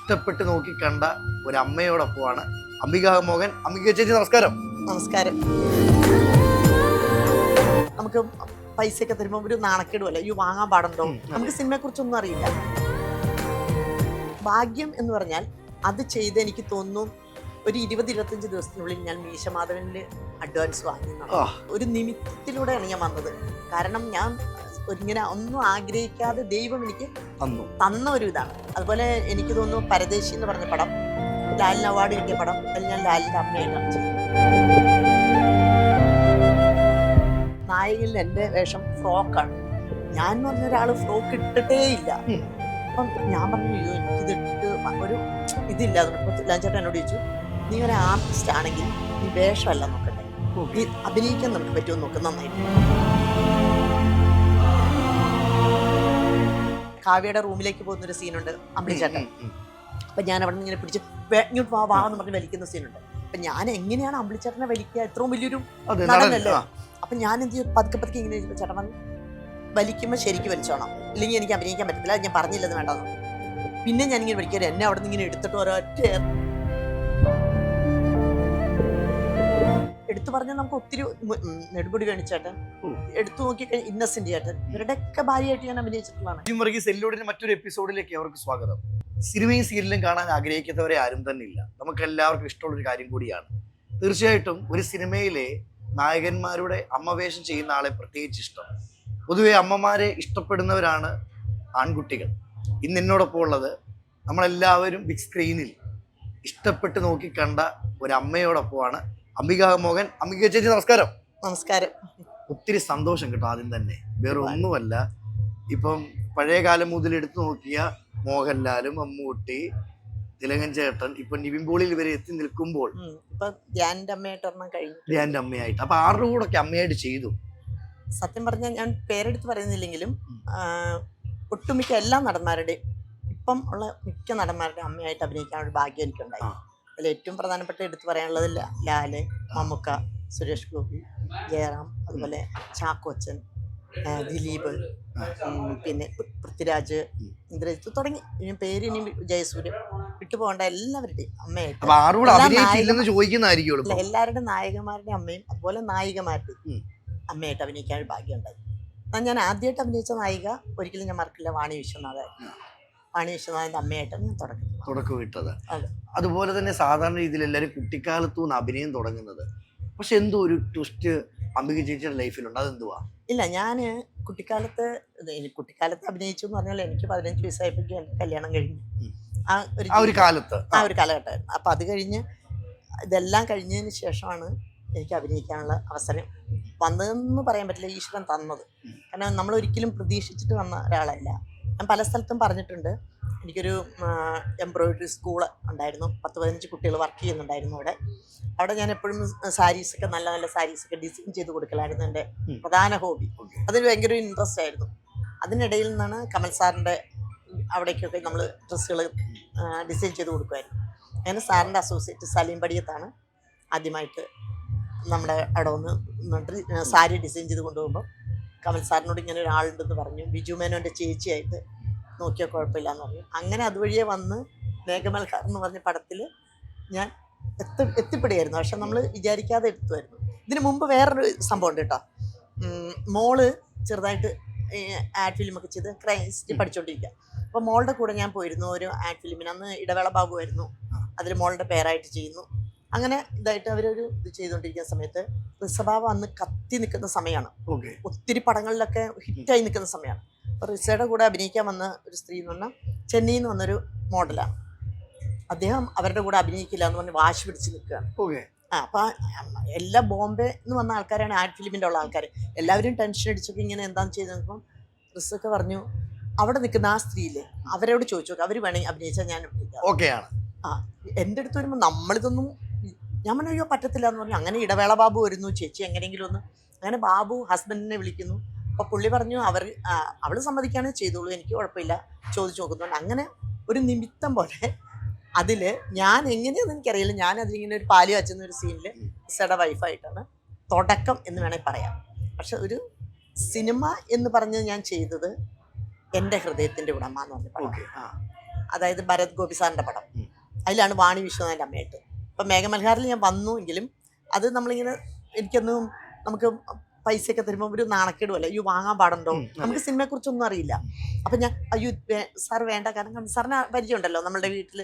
ഇഷ്ടപ്പെട്ട് നോക്കി കണ്ട ഒരു അമ്മയോടൊപ്പമാണ് അംബിക മോഹൻ. അംബിക ചേച്ചി നമസ്കാരം. നമസ്കാരം. നമുക്ക് പൈസയൊക്കെ തരുമ്പോൾ ഒരു നാണക്കേടുമല്ല, ഈ വാങ്ങാൻ പാടുണ്ടോ, നമുക്ക് സിനിമയെ കുറിച്ചൊന്നും അറിയില്ല. ഭാഗ്യം എന്ന് പറഞ്ഞാൽ അത് ചെയ്ത് എനിക്ക് തോന്നുന്നു ഒരു 20-25 ദിവസത്തിനുള്ളിൽ ഞാൻ മീശമാധവനിൽ അഡ്വാൻസ് വാങ്ങി. ഒരു നിമിത്തത്തിലൂടെയാണ് ഞാൻ വന്നത്. കാരണം ഞാൻ ഇങ്ങനെ ഒന്നും ആഗ്രഹിക്കാതെ ദൈവം എനിക്ക് തന്ന ഒരു ഇതാണ്. അതുപോലെ എനിക്ക് തോന്നുന്നു പരദേശി എന്ന് പറഞ്ഞ പടം, ലാലിന് അവാർഡ് കിട്ടിയ പടം, അതിൽ ഞാൻ ലാലിൻ്റെ അമ്മയായിട്ടാണ് ചെയ്തത്. നായകനിൽ എൻ്റെ വേഷം ഫ്രോക്കാണ്. ഞാൻ എന്ന് പറഞ്ഞ ഒരാൾ ഫ്രോക്ക് ഇട്ടിട്ടേ ഇല്ല. അപ്പം ഞാൻ പറഞ്ഞു, അയ്യോ എനിക്കിതിട്ടിട്ട് ഒരു ഇതില്ല. ലാഞ്ചേട്ടൻ എന്നോട് ചോദിച്ചു, നീ ഒരു ആർട്ടിസ്റ്റ് ആണെങ്കിൽ നീ വേഷമല്ല നോക്കട്ടെ, നീ അഭിനയിക്കാൻ നമുക്ക് പറ്റുമോ നോക്ക്, നന്നായിട്ട്. കാവ്യയുടെ റൂമിലേക്ക് പോകുന്നൊരു സീനുണ്ട്, അമ്പിളിച്ചേട്ടൻ. അപ്പൊ ഞാൻ അവിടെ നിന്ന് ഇങ്ങനെ പിടിച്ച് ഇങ്ങോട്ട് വാ എന്ന് പറഞ്ഞ് വലിക്കുന്ന സീനുണ്ട്. അപ്പൊ ഞാൻ എങ്ങനെയാണ് അമ്പിളിച്ചേട്ടനെ വലിക്കുക, എത്രയും വലിയൊരു നടനല്ലേ. അപ്പൊ ഞാൻ എന്ത് ചെയ്യും, പതുക്കെ ഇങ്ങനെ ചേട്ടൻ വന്ന് വലിക്കുമ്പോൾ ശരിക്കും വലിച്ചോണം, ഇല്ലെങ്കിൽ എനിക്ക് അഭിനയിക്കാൻ പറ്റത്തില്ല, ഞാൻ പറഞ്ഞില്ലെന്ന് വേണ്ടെന്ന്. പിന്നെ ഞാനിങ്ങനെ വലിക്കുക, എന്നെ അവിടെ നിന്ന് ഇങ്ങനെ എടുത്തിട്ട് ഒരൊറ്റ എടുത്തു പറഞ്ഞാൽ നമുക്ക് ഒത്തിരി നെടുമുടി വേണിച്ചേട്ടൻ, എടുത്തു നോക്കിക്കഴിഞ്ഞാൽ ഇന്നസെന്റ് ചേട്ടൻ, ഇവരുടെയൊക്കെ ഭാര്യയായിട്ട് ഞാൻ അഭിനയിച്ചിട്ടുള്ളതാണ്. സെല്ലോടിന്റെ മറ്റൊരു എപ്പിസോഡിലേക്ക് അവർക്ക് സ്വാഗതം. സിനിമയും സീരിയലും കാണാൻ ആഗ്രഹിക്കാത്തവരെ ആരും തന്നെ ഇല്ല. നമുക്ക് എല്ലാവർക്കും ഇഷ്ടമുള്ളൊരു കാര്യം കൂടിയാണ്. തീർച്ചയായിട്ടും ഒരു സിനിമയിലെ നായകന്മാരുടെ അമ്മവേഷം ചെയ്യുന്ന ആളെ പ്രത്യേകിച്ച് ഇഷ്ടം. പൊതുവെ അമ്മമാരെ ഇഷ്ടപ്പെടുന്നവരാണ് ആൺകുട്ടികൾ. ഇന്ന് എന്നോടൊപ്പം ഉള്ളത് നമ്മളെല്ലാവരും ബിഗ് സ്ക്രീനിൽ ഇഷ്ടപ്പെട്ട് നോക്കി കണ്ട ഒരു അമ്മയോടൊപ്പമാണ് അംബിക മോഹൻ. അംബിക ചേച്ചി നമസ്കാരം. നമസ്കാരം. ഒത്തിരി സന്തോഷം കേട്ടോ. ആദ്യം തന്നെ വേറെ ഒന്നുമല്ല, ഇപ്പം പഴയ കാലം മുതൽ എടുത്തു നോക്കിയ മോഹൻലാലും മമ്മൂട്ടി, തിലകൻ ചേട്ടൻ, ഇപ്പൊ നിവിൻ പോളിയിൽ ഇവരെ എത്തി നിൽക്കുമ്പോൾ ധ്യാൻ്റെ അമ്മയായിട്ട്, അപ്പൊ ആരുടെ കൂടെ ഒക്കെ അമ്മയായിട്ട് ചെയ്തു? സത്യം പറഞ്ഞാൽ ഞാൻ പേരെടുത്ത് പറയുന്നില്ലെങ്കിലും ഒട്ടുമിക്ക എല്ലാ നടന്മാരുടെയും, ഇപ്പം ഉള്ള മിക്ക നടന്മാരുടെയും അമ്മയായിട്ട് അഭിനയിക്കാനുള്ള ഭാഗ്യം എനിക്കുണ്ടായി. അതിൽ ഏറ്റവും പ്രധാനപ്പെട്ട എടുത്തു പറയാനുള്ളത് ലാല്, മമ്മൂക്ക, സുരേഷ് ഗോപി, ജയറാം, അതുപോലെ ചാക്കോച്ചൻ, ദിലീപ്, പിന്നെ പൃഥ്വിരാജ്, ഇന്ദ്രജിത്ത് തുടങ്ങി പേര് ഇനി ജയസൂര്യ വിട്ടുപോകേണ്ട എല്ലാവരുടെയും അമ്മയായിട്ട്, എല്ലാവരുടെ നായകന്മാരുടെ അമ്മയും അതുപോലെ നായികമാരുടെയും അമ്മയായിട്ട് അഭിനയിക്കാൻ ഭാഗ്യം ഉണ്ടായി. ഞാൻ ആദ്യമായിട്ട് അഭിനയിച്ച നായിക ഒരിക്കലും ഞാൻ മറക്കില്ല, വാണി വിശ്വനാഥായിരുന്നു. വാണി വിശ്വനാഥിന്റെ അമ്മയായിട്ടാണ് ഞാൻ തുടക്കം വിട്ടത്. അതുപോലെ തന്നെ സാധാരണ രീതിയിൽ എല്ലാവരും കുട്ടിക്കാലത്തു നിന്ന് അഭിനയം തുടങ്ങുന്നത്. പക്ഷെ എന്തോ ഒരു ട്വിസ്റ്റ് അംബിക ചേച്ചിയുടെ ലൈഫിലുണ്ട്, അതെന്തുവാ? ഇല്ല, ഞാൻ കുട്ടിക്കാലത്ത് അഭിനയിച്ചു എന്ന് പറഞ്ഞാൽ എനിക്ക് 15 വയസ്സായപ്പോഴേക്കും എൻ്റെ കല്യാണം കഴിഞ്ഞു. ആ ഒരു കാലഘട്ടമായിരുന്നു. അപ്പം അത് കഴിഞ്ഞ് ഇതെല്ലാം കഴിഞ്ഞതിന് ശേഷമാണ് എനിക്ക് അഭിനയിക്കാനുള്ള അവസരം വന്നതെന്ന് പറയാൻ പറ്റില്ല, ഈശ്വരൻ തന്നത്. കാരണം നമ്മൾ ഒരിക്കലും പ്രതീക്ഷിച്ചിട്ട് വന്ന ഒരാളല്ല. ഞാൻ പല സ്ഥലത്തും പറഞ്ഞിട്ടുണ്ട്, എനിക്കൊരു എംബ്രോയിഡറി സ്കൂള് ഉണ്ടായിരുന്നു, 10-15 കുട്ടികൾ വർക്ക് ചെയ്യുന്നുണ്ടായിരുന്നു അവിടെ ഞാൻ എപ്പോഴും സാരീസൊക്കെ നല്ല നല്ല സാരീസൊക്കെ ഡിസൈൻ ചെയ്ത് കൊടുക്കലായിരുന്നു എൻ്റെ പ്രധാന ഹോബി. അതിന് ഭയങ്കര ഇൻട്രസ്റ്റ് ആയിരുന്നു. അതിനിടയിൽ നിന്നാണ് കമൽ സാറിൻ്റെ അവിടേക്കൊക്കെ നമ്മൾ ഡ്രസ്സുകൾ ഡിസൈൻ ചെയ്ത് കൊടുക്കുമായിരുന്നു. അങ്ങനെ സാറിൻ്റെ അസോസിയേറ്റ് സലീം പടിയത്താണ് ആദ്യമായിട്ട് നമ്മുടെ അവിടെ ഒന്ന് സാരി ഡിസൈൻ ചെയ്ത് കൊണ്ടുപോകുമ്പോൾ കമൽ സാറിനോട് ഇങ്ങനെ ഒരാളുണ്ടെന്ന് പറഞ്ഞു, ബിജു മേനോൻ്റെ ചേച്ചിയായിട്ട് നോക്കിയാൽ കുഴപ്പമില്ല എന്ന് പറഞ്ഞു. അങ്ങനെ അതുവഴിയെ വന്ന് മേഘമൽഹാർ എന്ന് പറഞ്ഞ പടത്തിൽ ഞാൻ എത്തിപ്പെടുകയായിരുന്നു. പക്ഷെ നമ്മൾ വിചാരിക്കാതെ എത്തുമായിരുന്നു. ഇതിനു മുമ്പ് വേറൊരു സംഭവം ഉണ്ട് കേട്ടോ. മോള് ചെറുതായിട്ട് ആഡ് ഫിലിമൊക്കെ ചെയ്ത് ക്രൈസ്റ്റ് പഠിച്ചുകൊണ്ടിരിക്കുക. അപ്പോൾ മോളുടെ കൂടെ ഞാൻ പോയിരുന്നു ഒരു ആഡ് ഫിലിമിന്. അന്ന് ഇടവേള ബാബു ആയിരുന്നു അതിൽ മോളുടെ പേരായിട്ട് ചെയ്യുന്നു. അങ്ങനെ ഇതായിട്ട് അവരൊരു ഇത് ചെയ്തുകൊണ്ടിരിക്കുന്ന സമയത്ത് റിസബാബ അന്ന് കത്തി നിൽക്കുന്ന സമയമാണ്. ഒത്തിരി പടങ്ങളിലൊക്കെ ഹിറ്റായി നിൽക്കുന്ന സമയമാണ്. അപ്പോൾ റിസയുടെ കൂടെ അഭിനയിക്കാൻ വന്ന ഒരു സ്ത്രീ എന്ന് പറഞ്ഞാൽ ചെന്നൈയിൽ നിന്ന് വന്നൊരു മോഡലാണ്. അദ്ദേഹം അവരുടെ കൂടെ അഭിനയിക്കില്ല എന്ന് പറഞ്ഞ് വാശി പിടിച്ച് നിൽക്കുകയാണ്. അപ്പം എല്ലാ ബോംബെ എന്ന് വന്ന ആൾക്കാരാണ് ആഡ് ഫിലിമിൻ്റെ ഉള്ള ആൾക്കാർ. എല്ലാവരും ടെൻഷൻ അടിച്ചൊക്കെ ഇങ്ങനെ എന്താണെന്ന് ചെയ്ത് നോക്കുമ്പം റിസൊക്കെ പറഞ്ഞു, അവിടെ നിൽക്കുന്ന ആ സ്ത്രീയില്ലേ അവരോട് ചോദിച്ചു നോക്കാം, അവർ വേണമെങ്കിൽ അഭിനയിച്ചാൽ ഞാൻ അഭിനയിക്കാം. എൻ്റെ അടുത്ത് വരുമ്പോൾ നമ്മളിതൊന്നും ഞാൻ പറഞ്ഞു, അയ്യോ പറ്റത്തില്ല എന്ന് പറഞ്ഞു. അങ്ങനെ ഇടവേള ബാബു വരുന്നു, ചേച്ചി എങ്ങനെയെങ്കിലും ഒന്ന്. അങ്ങനെ ബാബു ഹസ്ബൻഡിനെ വിളിക്കുന്നു. അപ്പോൾ പുള്ളി പറഞ്ഞു, അവൾ സമ്മതിക്കുകയാണെങ്കിൽ ചെയ്തോളൂ, എനിക്ക് കുഴപ്പമില്ല, ചോദിച്ചു നോക്കുന്നുണ്ട്. അങ്ങനെ ഒരു നിമിത്തം പോലെ അതിൽ ഞാൻ എങ്ങനെയാണെന്ന് എനിക്കറിയില്ല, ഞാൻ അതിലിങ്ങനെ ഒരു പാല് വച്ചുന്ന ഒരു സീനിൽ റിസയുടെ വൈഫായിട്ടാണ് തുടക്കം എന്ന് വേണമെങ്കിൽ പറയാം. പക്ഷെ ഒരു സിനിമ എന്ന് പറഞ്ഞ് ഞാൻ ചെയ്തത് എൻ്റെ ഹൃദയത്തിൻ്റെ ഉടമ എന്ന് പറഞ്ഞ പടം. അതായത് ഭരത് ഗോപി സാറിന്റെ പടം. അതിലാണ് വാണി വിശ്വനാഥിന്റെ അമ്മയായിട്ട്. ഇപ്പം മേഘമൽഹാറിൽ ഞാൻ വന്നു എങ്കിലും അത് നമ്മളിങ്ങനെ എനിക്കൊന്നും നമുക്ക് പൈസയൊക്കെ തരുമ്പോൾ ഒരു നാണക്കേടുമല്ല, അയ്യോ വാങ്ങാൻ പാടുണ്ടോ, നമുക്ക് സിനിമയെ കുറിച്ചൊന്നും അറിയില്ല. അപ്പം ഞാൻ അയ്യോ സാർ വേണ്ട, കാരണം സാറിന് പരിചയമുണ്ടല്ലോ നമ്മളുടെ വീട്ടിൽ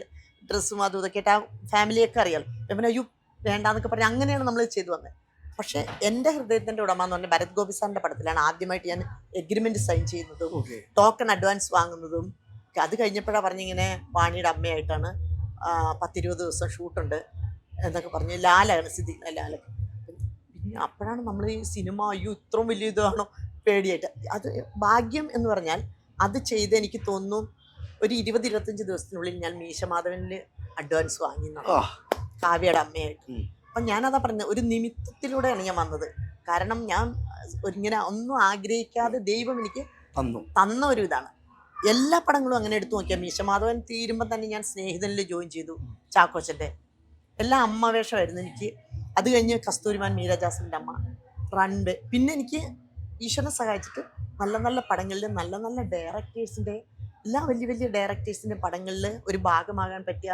ഡ്രസ്സും അതും ഇതൊക്കെ ആയിട്ട് ആ ഫാമിലിയൊക്കെ അറിയാലോ. പിന്നെ അയ്യോ വേണ്ടാന്നൊക്കെ പറഞ്ഞ് അങ്ങനെയാണ് നമ്മൾ ചെയ്തു വന്നത്. പക്ഷെ എൻ്റെ ഹൃദയത്തിൻ്റെ ഉടമ എന്ന് പറഞ്ഞാൽ ഭരത് ഗോപി സാറിന്റെ പടത്തിലാണ് ആദ്യമായിട്ട് ഞാൻ എഗ്രിമെന്റ് സൈൻ ചെയ്യുന്നതും ടോക്കൺ അഡ്വാൻസ് വാങ്ങുന്നതും. അത് കഴിഞ്ഞപ്പോഴാണ് പറഞ്ഞിങ്ങനെ വാണിയുടെ അമ്മയായിട്ടാണ് 10-20 ദിവസം ഷൂട്ടുണ്ട് എന്നൊക്കെ പറഞ്ഞ് ലാലാണ് ലാലൊക്കെ. പിന്നെ അപ്പോഴാണ് നമ്മൾ ഈ സിനിമ അയ്യോ ഇത്രയും വലിയ ഇതാണോ പേടിയായിട്ട്. അത് ഭാഗ്യം എന്ന് പറഞ്ഞാൽ അത് ചെയ്ത് എനിക്ക് തോന്നുന്നു ഒരു 20-25 ദിവസത്തിനുള്ളിൽ ഞാൻ മീശമാധവനിൽ അഡ്വാൻസ് വാങ്ങി കാവ്യയുടെ അമ്മയായിട്ട്. അപ്പം ഞാനതാ പറഞ്ഞത്, ഒരു നിമിത്തത്തിലൂടെയാണ് ഞാൻ വന്നത്. കാരണം ഞാൻ ഇങ്ങനെ ഒന്നും ആഗ്രഹിക്കാതെ ദൈവം എനിക്ക് തന്ന ഒരു ഇതാണ്. എല്ലാ പടങ്ങളും അങ്ങനെ എടുത്തു നോക്കിയാൽ മീശമാധവൻ തീരുമ്പോൾ തന്നെ ഞാൻ സ്നേഹിതനിൽ ജോയിൻ ചെയ്തു, ചാക്കോച്ചൻ്റെ എല്ലാ അമ്മ വേഷമായിരുന്നു എനിക്ക്. അത് കഴിഞ്ഞ് കസ്തൂരിമാൻ മീര ജാസ്മിൻ്റെ അമ്മ, റൺവേ. പിന്നെ എനിക്ക് ഈശ്വരനെ സഹായിച്ചിട്ട് നല്ല നല്ല പടങ്ങളിൽ നല്ല നല്ല ഡയറക്ടേഴ്സിൻ്റെ എല്ലാ വലിയ വലിയ ഡയറക്ടേഴ്സിൻ്റെ പടങ്ങളിൽ ഒരു ഭാഗമാകാൻ പറ്റിയ,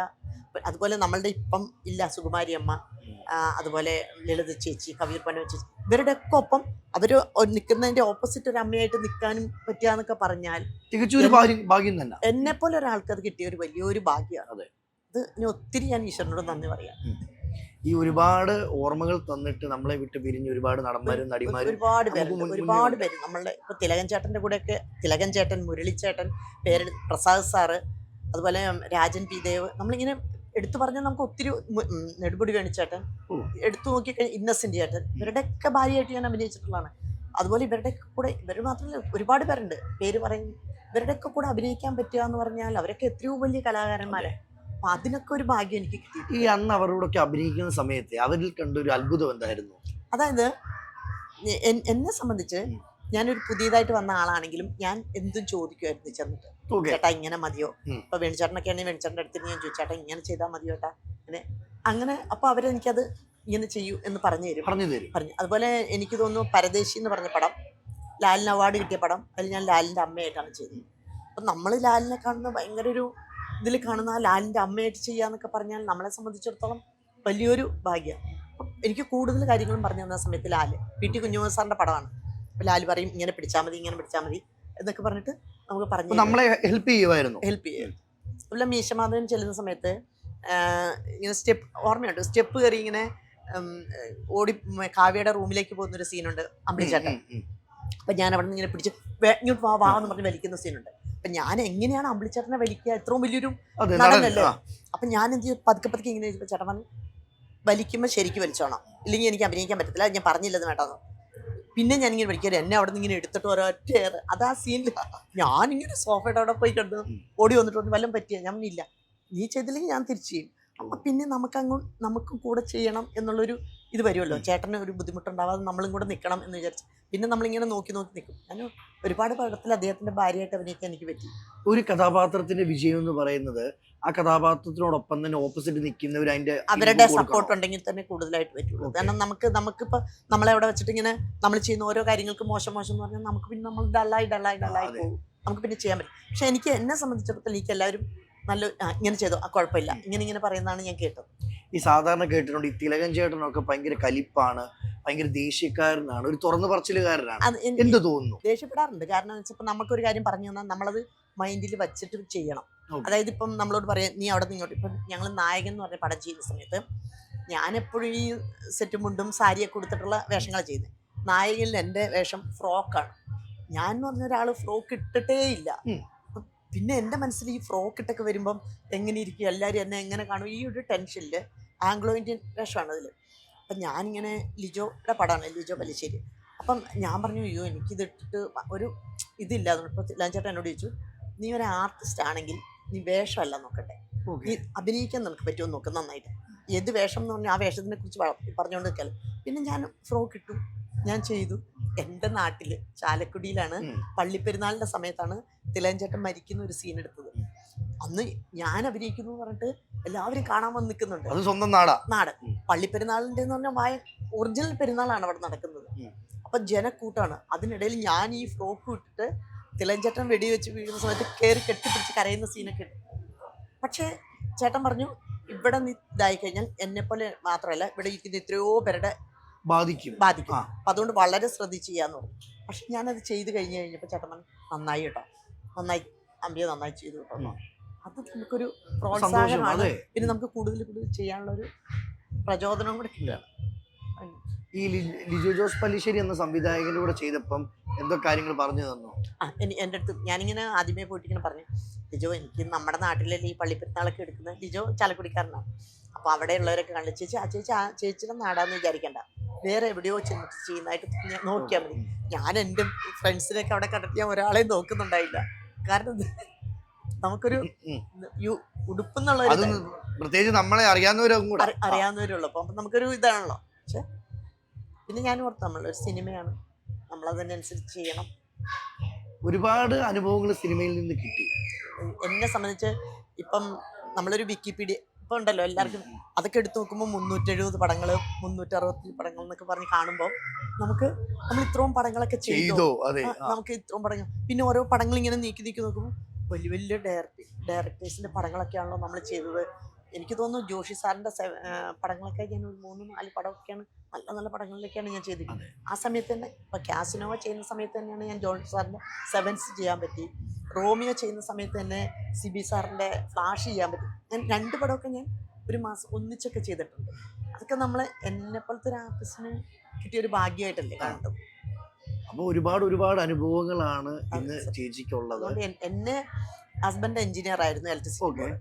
അതുപോലെ നമ്മളുടെ ഇപ്പം ഇല്ല സുകുമാരി അമ്മ, അതുപോലെ ലളിത ചേച്ചി, കബീർ പനോ ചേച്ചി, ഇവരുടെയൊക്കെ ഒപ്പം അവർ നിൽക്കുന്നതിൻ്റെ ഓപ്പോസിറ്റ് ഒരു അമ്മയായിട്ട് നിൽക്കാനും പറ്റുകയെന്നൊക്കെ പറഞ്ഞാൽ ഭാഗ്യം തന്നെ. എന്നെപ്പോലെ ഒരാൾക്ക് അത് കിട്ടിയ ഒരു വലിയൊരു ഭാഗ്യമാണ്. അത് ഒത്തിരി ഞാൻ ഈശ്വരനോട് നന്ദി പറയാം. ഈ ഒരുപാട് ഓർമ്മകൾ തന്നിട്ട് നമ്മളെ വിട്ട് പിരിഞ്ഞ് ഒരുപാട് നടന്മാരും നടിമാരും ഒരുപാട് പേര് നമ്മളുടെ ഇപ്പൊ തിലകൻ ചേട്ടന്റെ കൂടെയൊക്കെ, തിലകൻ ചേട്ടൻ, മുരളിച്ചേട്ടൻ, പേര് പ്രസാദ് സാറ്, അതുപോലെ രാജൻ പി ദേവ്, നമ്മളിങ്ങനെ എടുത്തു പറഞ്ഞാൽ നമുക്ക് ഒത്തിരി, നെടുമുടി വേണിച്ചേട്ടൻ, എടുത്തു നോക്കിക്കഴിഞ്ഞാൽ ഇന്നസെന്റ് ചേട്ടൻ, ഇവരുടെയൊക്കെ ഭാര്യയായിട്ട് ഞാൻ അഭിനയിച്ചിട്ടുള്ളതാണ്. അതുപോലെ ഇവരുടെ കൂടെ, ഇവർ മാത്രമല്ല ഒരുപാട് പേരുണ്ട്, പേര് പറയും, ഇവരുടെയൊക്കെ കൂടെ അഭിനയിക്കാൻ പറ്റുക എന്ന് പറഞ്ഞാൽ അവരൊക്കെ എത്രയോ വലിയ കലാകാരന്മാരെ. അപ്പൊ അതിനൊക്കെ ഒരു ഭാഗ്യം എനിക്ക് കിട്ടി. ഈ അന്ന് അവരോടൊക്കെ അഭിനയിക്കുന്ന സമയത്ത് അവരിൽ കണ്ടൊരു അത്ഭുതം എന്തായിരുന്നു? അതായത് എന്നെ സംബന്ധിച്ച് ഞാനൊരു പുതിയതായിട്ട് വന്ന ആളാണെങ്കിലും ഞാൻ എന്തും ചോദിക്കുമായിരുന്നു ചെന്നിട്ട്, ചേട്ടാ ഇങ്ങനെ മതിയോ? ഇപ്പൊ വേണിച്ചേട്ടനൊക്കെ ആണെങ്കിൽ വേണിച്ചേട്ടൻ്റെ അടുത്ത് ഞാൻ ചോദിച്ചു, ചേട്ടാ ഇങ്ങനെ ചെയ്താൽ മതിയോ ചേട്ടാ, അങ്ങനെ. അപ്പൊ അവരെനിക്കത് ഇങ്ങനെ ചെയ്യൂ എന്ന് പറഞ്ഞു തരും. അതുപോലെ എനിക്ക് തോന്നുന്നു പരദേശി എന്ന് പറഞ്ഞ പടം, ലാലിന് അവാർഡ് കിട്ടിയ പടം, അതിൽ ഞാൻ ലാലിന്റെ അമ്മയായിട്ടാണ് ചെയ്തത്. അപ്പൊ നമ്മൾ ലാലിനെ കാണുന്ന ഭയങ്കര ഒരു ഇതിൽ കാണുന്ന ആ ലാലിന്റെ അമ്മയായിട്ട് ചെയ്യാന്നൊക്കെ പറഞ്ഞാൽ നമ്മളെ സംബന്ധിച്ചിടത്തോളം വലിയൊരു ഭാഗ്യം. എനിക്ക് കൂടുതൽ കാര്യങ്ങളും പറഞ്ഞു തന്ന സമയത്ത് ലാല് പി ടി കുഞ്ഞുമോൻ സാറിന്റെ പടമാണ്. അപ്പൊ ലാല് പറയും ഇങ്ങനെ പിടിച്ചാൽ മതി, ഇങ്ങനെ പിടിച്ചാൽ മതി എന്നൊക്കെ പറഞ്ഞിട്ട് നമുക്ക് പറഞ്ഞു നമ്മളെ ഹെൽപ്പ് ചെയ്യുമായിരുന്നു. അതുപോലെ മീശമാധവൻ ചെല്ലുന്ന സമയത്ത് ഇങ്ങനെ സ്റ്റെപ്പ് ഓർമ്മയുണ്ട്, സ്റ്റെപ്പ് കയറി ഇങ്ങനെ ഓടി കാവ്യയുടെ റൂമിലേക്ക് പോകുന്നൊരു സീനുണ്ട് അമ്പിളിച്ചേട്ടൻ. അപ്പൊ ഞാൻ അവിടെ നിന്ന് ഇങ്ങനെ പിടിച്ച് ഇങ്ങോട്ട് വാ എന്ന് പറഞ്ഞ് വലിക്കുന്ന സീനുണ്ട്. അപ്പൊ ഞാൻ എങ്ങനെയാണ് അമ്പിളിച്ചേട്ടനെ വലിക്കുക, എത്രയും വലിയൊരു നടനല്ലേ. അപ്പൊ ഞാൻ എന്ത് ചെയ്യും, പതുക്കെ ഇങ്ങനെ ചേട്ടൻ പറഞ്ഞു വലിക്കുമ്പോൾ ശരിക്കും വലിച്ചോണം, ഇല്ലെങ്കിൽ എനിക്ക് അഭിനയിക്കാൻ പറ്റത്തില്ല, ഞാൻ പറഞ്ഞില്ലത് വേണ്ടെന്ന്. പിന്നെ ഞാനിങ്ങനെ വലിക്കുക, എന്നെ അവിടെ നിന്ന് ഇങ്ങനെ എടുത്തിട്ട് ഒരൊറ്റ അതാ സീനിൽ ഞാനിങ്ങനെ സോഫയുടെ അവിടെ പോയി കണ്ടു ഓടി വന്നിട്ട് വല്ലതും പറ്റിയ ഞാൻ ഇല്ല, നീ ചെയ്തില്ലെങ്കിൽ ഞാൻ തിരിച്ചു ചെയ്യും. അപ്പൊ പിന്നെ നമുക്കും കൂടെ ചെയ്യണം എന്നുള്ളൊരു ഇത് വരുമല്ലോ, ചേട്ടന് ഒരു ബുദ്ധിമുട്ടുണ്ടാവാതെ നമ്മളും കൂടെ നിൽക്കണം എന്ന് വിചാരിച്ചു. പിന്നെ നമ്മളിങ്ങനെ നോക്കി നിൽക്കും. ഞാൻ ഒരുപാട് പടത്തിൽ അദ്ദേഹത്തിന്റെ ഭാര്യയായിട്ട് അഭിനയിക്കാൻ എനിക്ക് പറ്റി. ഒരു കഥാപാത്രത്തിന്റെ വിജയം എന്ന് പറയുന്നത് ആ കഥാപാത്രത്തിനോടൊപ്പം തന്നെ ഓപ്പോസിറ്റ് നിൽക്കുന്നവർ അവരുടെ സപ്പോർട്ട് ഉണ്ടെങ്കിൽ തന്നെ കൂടുതലായിട്ട് പറ്റുള്ളൂ. കാരണം നമുക്കിപ്പോൾ നമ്മളെ അവിടെ വെച്ചിട്ട് ഇങ്ങനെ നമ്മൾ ചെയ്യുന്ന ഓരോ കാര്യങ്ങൾക്ക് മോശം എന്ന് പറഞ്ഞാൽ നമുക്ക് പിന്നെ നമ്മൾ ഡള്ളായി പോകും, നമുക്ക് പിന്നെ ചെയ്യാൻ പറ്റും. പക്ഷെ എന്നെ സംബന്ധിച്ചിടത്തോളം എനിക്ക് എല്ലാവരും നല്ല ഇങ്ങനെ ചെയ്തോ, കുഴപ്പമില്ല, ഇങ്ങനെ പറയുന്നതാണ് ഞാൻ കേട്ടത്. ഈ സാധാരണ കേട്ടിട്ടുണ്ട് ഈ തിലകൻ ചേട്ടനൊക്കെ ഭയങ്കര കലിപ്പാണ്, ഭയങ്കര ദേഷ്യക്കാരനാണ്, ഒരു തുറന്നു പറച്ചിലുകാരനാണ്. എന്ത് തോന്നുന്നു? ദേഷ്യപ്പെടാറുണ്ട്. കാരണം വെച്ചാൽ നമുക്കൊരു കാര്യം പറഞ്ഞു തന്നാൽ നമ്മളത് മൈൻഡിൽ വെച്ചിട്ട് ചെയ്യണം. അതായത് ഇപ്പം നമ്മളോട് പറയാം നീ അവിടെ നിന്ന് ഇങ്ങോട്ട്. ഇപ്പം ഞങ്ങൾ നായകൻ എന്ന് പറഞ്ഞ പടം ചെയ്യുന്ന സമയത്ത് ഞാനെപ്പോഴും ഈ സെറ്റും മുണ്ടും സാരിയൊക്കെ കൊടുത്തിട്ടുള്ള വേഷങ്ങൾ ചെയ്യുന്നത്. നായകനിൽ എൻ്റെ വേഷം ഫ്രോക്കാണ്. ഞാൻ എന്ന് പറഞ്ഞ ഒരാൾ ഫ്രോക്ക് ഇട്ടിട്ടേ ഇല്ല. പിന്നെ എൻ്റെ മനസ്സിൽ ഈ ഫ്രോക്ക് ഇട്ടൊക്കെ വരുമ്പം എങ്ങനെ ഇരിക്കും, എല്ലാവരും എന്നെ എങ്ങനെ കാണും, ഈ ഒരു ടെൻഷനിൽ ആംഗ്ലോ ഇന്ത്യൻ വേഷമാണ് അതിൽ. അപ്പം ഞാനിങ്ങനെ ലിജോയുടെ പടമാണ്, ലിജോ പല്ലിശ്ശേരി. അപ്പം ഞാൻ പറഞ്ഞു അയ്യോ എനിക്കിത് ഇട്ടിട്ട് ഒരു ഇതില്ല. അപ്പോൾ ലാൻചേട്ടൻ എന്നോട് ചോദിച്ചു, നീ ഒരു ആർട്ടിസ്റ്റ് ആണെങ്കിൽ നീ വേഷമല്ല നോക്കട്ടെ, നീ അഭിനയിക്കാൻ നിനക്ക് പറ്റുമോ നോക്ക് നന്നായിട്ട്. ഏത് വേഷം എന്ന് പറഞ്ഞാൽ ആ വേഷത്തിനെ കുറിച്ച് പറഞ്ഞുകൊണ്ട് നിൽക്കാമല്ലോ. പിന്നെ ഞാൻ ഫ്രോക്ക് ഇട്ടു, ഞാൻ ചെയ്തു. എൻ്റെ നാട്ടിൽ ചാലക്കുടിയിലാണ് പള്ളിപ്പെരുന്നാളിൻ്റെ സമയത്താണ് തിലകൻചേട്ടൻ മരിക്കുന്ന ഒരു സീൻ എടുത്തത്. അന്ന് ഞാൻ അഭിനയിക്കുന്നു എന്ന് പറഞ്ഞിട്ട് എല്ലാവരും കാണാൻ വന്ന് നിൽക്കുന്നുണ്ട്. സ്വന്തം നാട് പള്ളിപ്പെരുന്നാളിൻ്റെ എന്ന് പറഞ്ഞാൽ ഒറിജിനൽ പെരുന്നാളാണ് അവിടെ നടക്കുന്നത്. അപ്പം ജനക്കൂട്ടാണ്. അതിനിടയിൽ ഞാൻ ഈ ഫ്രോക്ക് ഇട്ടിട്ട് തിലകൻചേട്ടൻ വെടിവെച്ച് വീഴുന്ന സമയത്ത് കയറി കെട്ടിപ്പിടിച്ച് കരയുന്ന സീനൊക്കെ ഉണ്ട്. പക്ഷേ ചേട്ടൻ പറഞ്ഞു ഇവിടെ ഇതായി കഴിഞ്ഞാൽ എന്നെപ്പോലെ മാത്രമല്ല ഇവിടെ ഇരിക്കുന്ന എത്രയോ പേരുടെ ബാധിക്കും. അപ്പം അതുകൊണ്ട് വളരെ ശ്രദ്ധിച്ച് ചെയ്യാന്ന് പറഞ്ഞു. പക്ഷെ ഞാനത് ചെയ്ത് കഴിഞ്ഞപ്പോൾ ചേട്ടൻ പറഞ്ഞു നന്നായി കേട്ടോ, നന്നായി അമ്പിയ നന്നായി ചെയ്തു കേട്ടോ. അത് നമുക്കൊരു പ്രോത്സാഹനമാണ്. പിന്നെ നമുക്ക് കൂടുതൽ ചെയ്യാനുള്ള ഒരു പ്രചോദനം കൂടെ കിട്ടുകയാണ്. ഈ ലിജോ ജോസ് പല്ലിശ്ശേരി എന്ന സംവിധായകന്റെ കൂടെ ചെയ്തപ്പം എന്തോ കാര്യങ്ങൾ പറഞ്ഞു തന്നു. എൻ്റെ അടുത്ത് ഞാനിങ്ങനെ ആദ്യമേ പോയിട്ട് ഇങ്ങനെ പറഞ്ഞു, ലിജോ എനിക്ക് നമ്മുടെ നാട്ടിലല്ലേ ഈ പള്ളിപ്പെരുന്നാളൊക്കെ എടുക്കുന്നത്, ലിജോ ചാലക്കുടിക്കാരനാണ്. അപ്പോൾ അവിടെയുള്ളവരൊക്കെ കണ്ടു, ചേച്ചി ആ ചേച്ചിയുടെ നാടാന്ന് വിചാരിക്കണ്ട, വേറെ എവിടെയോ ചെന്നിട്ട് ചെയ്യുന്നതായിട്ട് നോക്കിയാൽ മതി. ഞാൻ എൻ്റെ ഫ്രണ്ട്സിനെയൊക്കെ അവിടെ കണ്ടിട്ട് ഞാൻ ഒരാളെ നോക്കുന്നുണ്ടായില്ല. കാരണം നമുക്കൊരു ഉടുപ്പെന്നുള്ള പ്രത്യേകിച്ച് നമ്മളെ അറിയാവുന്നവരുള്ളൂ. അപ്പം നമുക്കൊരു ഇതാണല്ലോ. പക്ഷെ പിന്നെ ഞാൻ ഓർത്ത് നമ്മളൊരു സിനിമയാണ്, നമ്മളതിനനുസരിച്ച് ചെയ്യണം. ഒരുപാട് അനുഭവങ്ങൾ സിനിമയിൽ നിന്ന് കിട്ടി. എന്നെ സംബന്ധിച്ച് ഇപ്പം നമ്മളൊരു വിക്കിപീഡിയ ഇപ്പം ഉണ്ടല്ലോ, എല്ലാവർക്കും അതൊക്കെ എടുത്തു നോക്കുമ്പോൾ 370 പടങ്ങൾ 360 പടങ്ങൾ എന്നൊക്കെ പറഞ്ഞ് കാണുമ്പോൾ നമ്മൾ ഇത്രയും പടങ്ങളൊക്കെ ചെയ്തോ, നമുക്ക് ഇത്രയും പടങ്ങൾ. പിന്നെ ഓരോ പടങ്ങൾ ഇങ്ങനെ നീക്കി നോക്കുമ്പോൾ വലിയ വലിയ ഡയറക്ടേഴ്സിൻ്റെ പടങ്ങളൊക്കെയാണല്ലോ നമ്മൾ ചെയ്തത്. എനിക്ക് തോന്നുന്നു ജോഷി സാറിൻ്റെ പടങ്ങളൊക്കെ ഞാൻ ഒരു 3-4 പടമൊക്കെയാണ് നല്ല നല്ല പടങ്ങളിലൊക്കെയാണ് ഞാൻ ചെയ്തിരിക്കുന്നത്. ആ സമയത്ത് തന്നെ ഇപ്പോൾ കാസിനോവ ചെയ്യുന്ന സമയത്ത് തന്നെയാണ് ഞാൻ ജോഷി സാറിൻ്റെ സെവൻസ് ചെയ്യാൻ പറ്റി. റോമിയോ ചെയ്യുന്ന സമയത്ത് തന്നെ സിബി സാറിൻ്റെ ഫ്ലാഷ് ചെയ്യാൻ പറ്റി. ഞാൻ 2 പടമൊക്കെ ഞാൻ ഒരു മാസം ഒന്നിച്ചൊക്കെ ചെയ്തിട്ടുണ്ട്. അതൊക്കെ നമ്മൾ എന്നെപ്പോലത്തെ ഒരു ആർട്ടിസ്റ്റിന് കിട്ടിയൊരു ഭാഗ്യമായിട്ടല്ലേ കണ്ടത്. അപ്പോൾ ഒരുപാട് അനുഭവങ്ങളാണ് ഇന്ന് ചേച്ചിക്കുള്ളത്. അതുകൊണ്ട് എന്നെ ഹസ്ബൻഡ് എഞ്ചിനീയർ ആയിരുന്നു ഇലക്ട്രിസിറ്റി ബോർഡ്.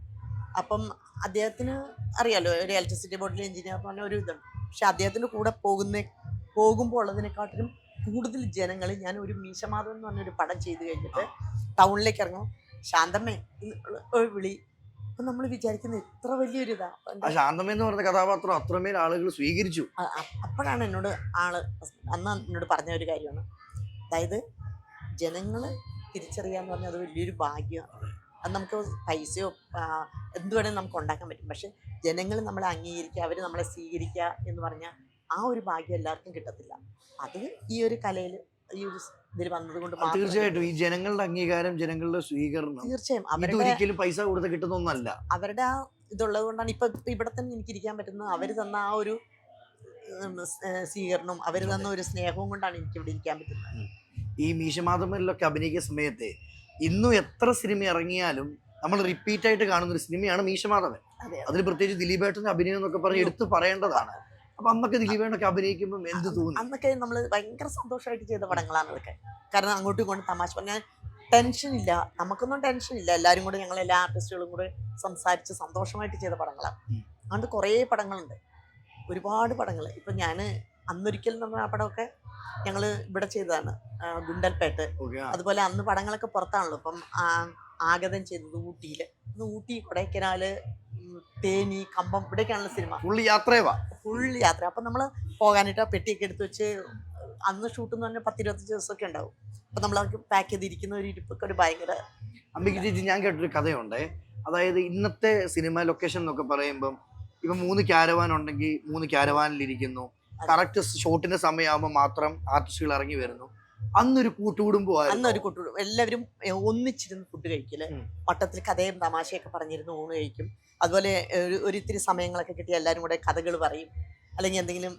അപ്പം അദ്ദേഹത്തിന് അറിയാലോ, ഒരു ഇലക്ട്രിസിറ്റി ബോർഡിലെ എഞ്ചിനീയർ എന്ന് പറഞ്ഞ ഒരു ഇതുണ്ട്. പക്ഷെ അദ്ദേഹത്തിൻ്റെ കൂടെ പോകുമ്പോൾ ഉള്ളതിനെക്കാട്ടിലും കൂടുതൽ ജനങ്ങൾ, ഞാൻ ഒരു മീശമാധവൻ എന്ന് പറഞ്ഞൊരു പടം ചെയ്ത് കഴിഞ്ഞിട്ട് ടൗണിലേക്ക് ഇറങ്ങും, ശാന്തമ്മേ ഒരു വിളി. അപ്പം നമ്മൾ വിചാരിക്കുന്നത് എത്ര വലിയൊരു ഇതാ. ശാന്തമ്മ എന്ന് പറഞ്ഞ കഥാപാത്രം അത്രമേൽ ആളുകൾ സ്വീകരിച്ചു. അപ്പോഴാണ് എന്നോട് അന്ന് എന്നോട് പറഞ്ഞ ഒരു കാര്യമാണ്, അതായത് ജനങ്ങൾ തിരിച്ചറിയാന്ന് പറഞ്ഞാൽ അത് വലിയൊരു ഭാഗ്യമാണ്. അത് നമുക്ക് പൈസയോ എന്ത് വേണമെങ്കിലും നമുക്ക് ഉണ്ടാക്കാൻ പറ്റും. പക്ഷെ ജനങ്ങൾ നമ്മളെ അംഗീകരിക്കുക, അവർ നമ്മളെ സ്വീകരിക്കുക എന്ന് പറഞ്ഞാൽ ആ ഒരു ഭാഗ്യം എല്ലാവർക്കും കിട്ടത്തില്ല. അത് ഈ ഒരു കലയിൽ ഈ ഒരു ഇതിൽ വന്നത് കൊണ്ട് തീർച്ചയായിട്ടും ഈ ജനങ്ങളുടെ അംഗീകാരം, ജനങ്ങളുടെ സ്വീകരണം തീർച്ചയായും ഒരിക്കലും പൈസ കൊടുത്ത് കിട്ടുന്നൊന്നല്ല. അവരുടെ ആ ഇതുള്ളത് കൊണ്ടാണ് ഇപ്പൊ ഇവിടെ തന്നെ എനിക്ക് ഇരിക്കാൻ പറ്റുന്നത്. അവർ തന്ന ആ ഒരു സ്വീകരണവും അവർ തന്ന ഒരു സ്നേഹവും കൊണ്ടാണ് എനിക്ക് ഇവിടെ ഇരിക്കാൻ പറ്റുന്നത്. ഈ മീശമാധവനിലൊക്കെ അഭിനയിക്കുന്ന സമയത്ത് ഇന്നും എത്ര സിനിമ ഇറങ്ങിയാലും നമ്മൾ റിപ്പീറ്റ് ആയിട്ട് കാണുന്ന ഒരു സിനിമയാണ് മീശമാധവൻ. അതിൽ പ്രത്യേകിച്ച് ദിലീപേട്ടന്റെ അഭിനയം എന്നൊക്കെ പറഞ്ഞ് എടുത്ത് പറയേണ്ടതാണ്. അപ്പൊ അന്നൊക്കെ ദിലീപേട്ടനൊക്കെ അഭിനയിക്കുമ്പോൾ എന്ത് തോന്നി? അന്നൊക്കെ നമ്മൾ ഭയങ്കര സന്തോഷമായിട്ട് ചെയ്ത പടങ്ങളാണ് അതൊക്കെ. കാരണം അങ്ങോട്ടും ഇങ്ങോട്ടും തമാശ പറഞ്ഞാൽ ടെൻഷൻ ഇല്ല, നമുക്കൊന്നും ടെൻഷൻ ഇല്ല. എല്ലാവരും കൂടെ ഞങ്ങൾ എല്ലാ ആർട്ടിസ്റ്റുകളും കൂടെ സംസാരിച്ച് സന്തോഷമായിട്ട് ചെയ്ത പടങ്ങളാണ്. അതുകൊണ്ട് കുറേ പടങ്ങളുണ്ട്, ഒരുപാട് പടങ്ങൾ. ഇപ്പം ഞാൻ അന്നൊരിക്കൽ എന്ന് പറഞ്ഞ ആ പടമൊക്കെ ഞങ്ങൾ ഇവിടെ ചെയ്തതാണ്, ഗുണ്ടൽപേട്ട്. അതുപോലെ അന്ന് പടങ്ങളൊക്കെ പുറത്താണല്ലോ. ഇപ്പം ആഗതൻ ചെയ്തത് ഊട്ടിയിൽ, ഊട്ടി, കൊടൈക്കനാല്, തേനി, കമ്പം, ഇവിടേക്കാണല്ലോ സിനിമ. ഫുൾ യാത്ര. അപ്പം നമ്മൾ പോകാനായിട്ട് ആ പെട്ടിയൊക്കെ എടുത്ത് വെച്ച് അന്ന് ഷൂട്ട് എന്ന് പറഞ്ഞാൽ 10-25 ദിവസമൊക്കെ ഉണ്ടാവും. അപ്പം നമ്മളൊക്കെ പാക്ക് ചെയ്തിരിക്കുന്ന ഒരു ഇരിപ്പൊക്കെ ഒരു ഭയങ്കര. അമ്പിക ചേച്ചി, ഞാൻ കേട്ടൊരു കഥയുണ്ട്. അതായത് ഇന്നത്തെ സിനിമ ലൊക്കേഷൻ എന്നൊക്കെ പറയുമ്പം ഇപ്പം 3 ക്യാരവാൻ ഉണ്ടെങ്കിൽ 3 ക്യാരവാനിലിരിക്കുന്നു. കറക്റ്റ് ഷോട്ടിന്റെ സമയമാകുമ്പോൾ മാത്രം ആർട്ടിസ്റ്റുകൾ ഇറങ്ങി വരുന്നു. അന്നൊരു കൂട്ടുകുടുംബം, എല്ലാവരും ഒന്നിച്ചിരുന്ന് ഫുഡ് കഴിക്കല്, വട്ടത്തിൽ കഥയും തമാശയൊക്കെ പറഞ്ഞിരുന്ന് ഊണ് കഴിക്കും. അതുപോലെ ഒരു ഇത്തിരി സമയങ്ങളൊക്കെ കിട്ടി എല്ലാവരും കൂടെ കഥകൾ പറയും, അല്ലെങ്കിൽ എന്തെങ്കിലും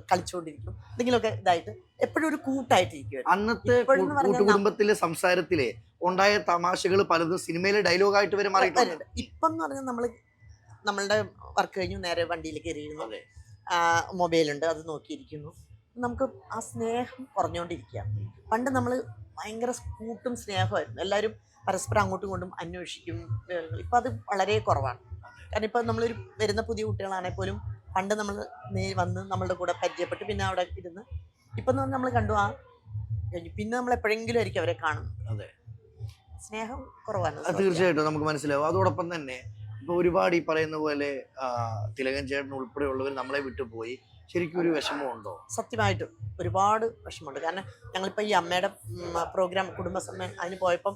കളിച്ചുകൊണ്ടിരിക്കും, എന്തെങ്കിലുമൊക്കെ ഇതായിട്ട് എപ്പോഴും ഒരു കൂട്ടായിട്ടിരിക്കും. അന്നത്തെ കൂട്ടുകുടുംബത്തിലെ സംസാരത്തിലെ ഉണ്ടായ തമാശകൾ പലതും സിനിമയിലെ ഡയലോഗായിട്ട് വരെ മാറിയിട്ടുണ്ട്. ഇപ്പം എന്ന് പറഞ്ഞാൽ നമ്മളുടെ വർക്ക് കഴിഞ്ഞു നേരെ വണ്ടിയിൽ കയറിയിരുന്നു, മൊബൈലുണ്ട്, അത് നോക്കിയിരിക്കുന്നു. നമുക്ക് ആ സ്നേഹം കുറഞ്ഞുകൊണ്ടിരിക്കുക. പണ്ട് നമ്മൾ ഭയങ്കര കൂട്ടും സ്നേഹമായിരുന്നു, എല്ലാവരും പരസ്പരം അങ്ങോട്ടും ഇങ്ങോട്ടും അന്വേഷിക്കും. ഇപ്പം അത് വളരെ കുറവാണ്. കാരണം ഇപ്പം നമ്മളൊരു വരുന്ന പുതിയ കുട്ടികളാണെങ്കിൽ പോലും പണ്ട് നമ്മൾ വന്ന് നമ്മളുടെ കൂടെ പരിചയപ്പെട്ട് പിന്നെ അവിടെ ഇരുന്ന്, ഇപ്പം എന്ന് പറഞ്ഞാൽ നമ്മൾ കണ്ടു കഴിഞ്ഞു, പിന്നെ നമ്മൾ എപ്പോഴെങ്കിലും ആയിരിക്കും അവരെ കാണുന്നത്. സ്നേഹം കുറവാണ്. തീർച്ചയായിട്ടും നമുക്ക് മനസ്സിലാവും. അതോടൊപ്പം തന്നെ ഇപ്പൊ ഒരുപാട് ഈ പറയുന്ന പോലെ തിലകൻ ചേട്ടൻ ഉൾപ്പെടെയുള്ളവർ നമ്മളെ വിട്ടുപോയി. ശരിക്കും ഒരു വിഷമമുണ്ടോ? സത്യമായിട്ടും ഒരുപാട് വിഷമമുണ്ട്. കാരണം ഞങ്ങളിപ്പോൾ ഈ അമ്മയുടെ പ്രോഗ്രാം കുടുംബസമയം അതിന് പോയപ്പം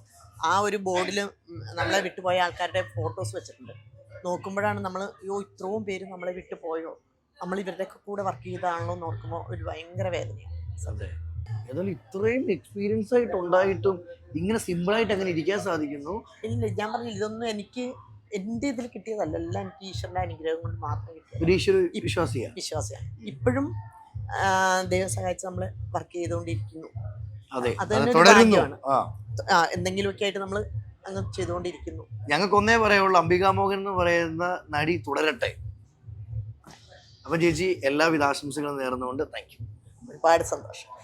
ആ ഒരു ബോർഡിൽ നമ്മളെ വിട്ടുപോയ ആൾക്കാരുടെ ഫോട്ടോസ് വെച്ചിട്ടുണ്ട്. നോക്കുമ്പോഴാണ് നമ്മൾ ഇത്രയും പേര് നമ്മളെ വിട്ടുപോയോ, നമ്മൾ ഇവരുടെയൊക്കെ കൂടെ വർക്ക് ചെയ്താണല്ലോ എന്ന് ഓർക്കുമ്പോൾ ഒരു ഭയങ്കര വേദനയാണ്. ഏതായാലും ഇത്രയും എക്സ്പീരിയൻസ് ആയിട്ട് ഉണ്ടായിട്ടും ഇങ്ങനെ സിമ്പിൾ ആയിട്ട് അങ്ങനെ ഇരിക്കാൻ സാധിക്കുന്നു. ഇല്ല, ഞാൻ പറഞ്ഞു ഇതൊന്നും എനിക്ക് എൻ്റെ ഇതിൽ കിട്ടിയതല്ല, എല്ലാം എനിക്ക് ഈശ്വരൻ്റെ അനുഗ്രഹം കൊണ്ട് മാത്രം കിട്ടിയത്. ഒരു ഈശ്വര വിശ്വാസിയാണ്. വിശ്വാസിയാണ്. ഇപ്പോഴും ദൈവം സഹായിച്ച് നമ്മൾ വർക്ക് ചെയ്തുകൊണ്ടിരിക്കുന്നു. അതെ, അത് തന്നെ ഒരു തുടരുന്നു. ഭാഗ്യമാണ്. എന്തെങ്കിലുമൊക്കെ ആയിട്ട് നമ്മൾ അങ്ങ് ചെയ്തുകൊണ്ടിരിക്കുന്നു. ഞങ്ങൾക്ക് ഒന്നേ പറയുള്ളൂ, അംബികാ മോഹൻ എന്ന് പറയുന്ന നടി തുടരട്ടെ. അപ്പൊ ചേച്ചി എല്ലാവിധ ആശംസകളും നേർന്നുകൊണ്ട് താങ്ക് യു. ഒരുപാട് സന്തോഷം.